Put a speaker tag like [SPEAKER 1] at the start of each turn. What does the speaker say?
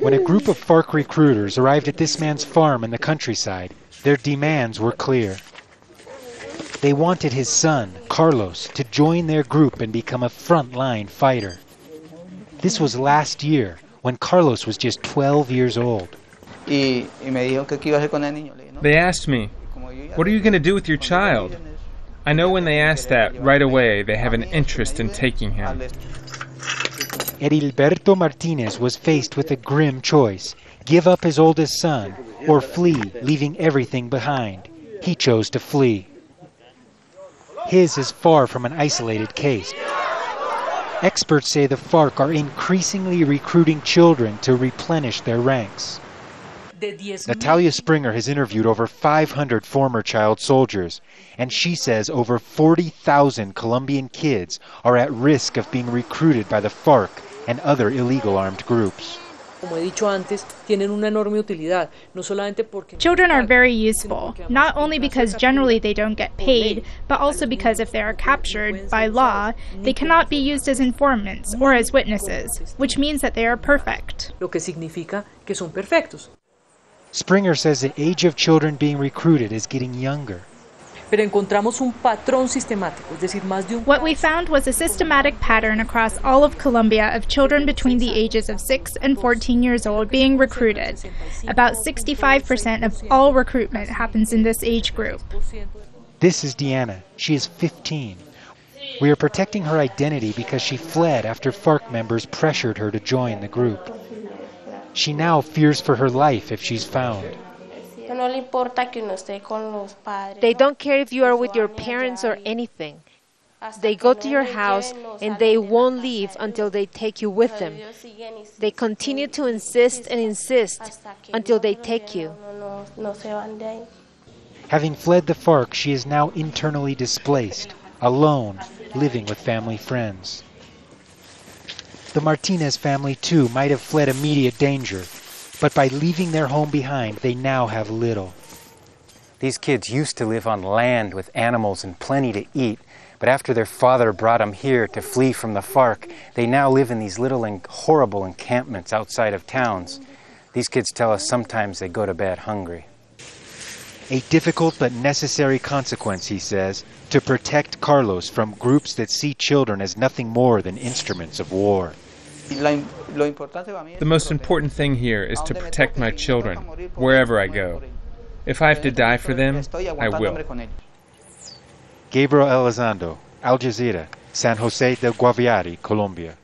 [SPEAKER 1] When a group of FARC recruiters arrived at this man's farm in the countryside, their demands were clear. They wanted his son, Carlos, to join their group and become a front-line fighter. This was last year, when Carlos was just 12 years old.
[SPEAKER 2] They
[SPEAKER 3] asked me, "What are you going to do with your child?" I know when they ask that, right away they have an interest in taking him.
[SPEAKER 1] Edilberto Martinez was faced with a grim choice: give up his oldest son or flee, leaving everything behind. He chose to flee. His is far from an isolated case. Experts say the FARC are increasingly recruiting children to replenish their ranks. Natalia Springer has interviewed over 500 former child soldiers, and she says over 40,000 Colombian kids are at risk of being recruited by the FARC and other illegal armed groups.
[SPEAKER 4] Children are very useful, not only because generally they don't get paid, but also because if they are captured by law, they cannot be used as informants or as witnesses, which means that they are perfect.
[SPEAKER 1] Springer says the age of children being recruited is getting younger.
[SPEAKER 4] What we found was a systematic pattern across all of Colombia of children between the ages of 6 and 14 years old being recruited. About 65% of all recruitment happens in this age group.
[SPEAKER 1] This is Deanna. She is 15. We are protecting her identity because she fled after FARC members pressured her to join the group. She now fears for her life if she's found.
[SPEAKER 5] They don't care if you are with your parents or anything. They go to your house and they won't leave until they take you with them. They continue to insist and insist until they take you.
[SPEAKER 1] Having fled the FARC, she is now internally displaced, alone, living with family friends. The Martinez family, too, might have fled immediate danger, but by leaving their home behind, they now have little.
[SPEAKER 6] These kids used to live on land with animals and plenty to eat, but after their father brought them here to flee from the FARC, they now live in these little and horrible encampments outside of towns. These kids tell us sometimes they go to bed hungry.
[SPEAKER 1] A difficult but necessary consequence, he says, to protect Carlos from groups that see children as nothing more than instruments of war.
[SPEAKER 3] The most important thing here is to protect my children, wherever I go. If I have to die for them, I will.
[SPEAKER 1] Gabriel Elizondo, Al Jazeera, San Jose del Guaviare, Colombia.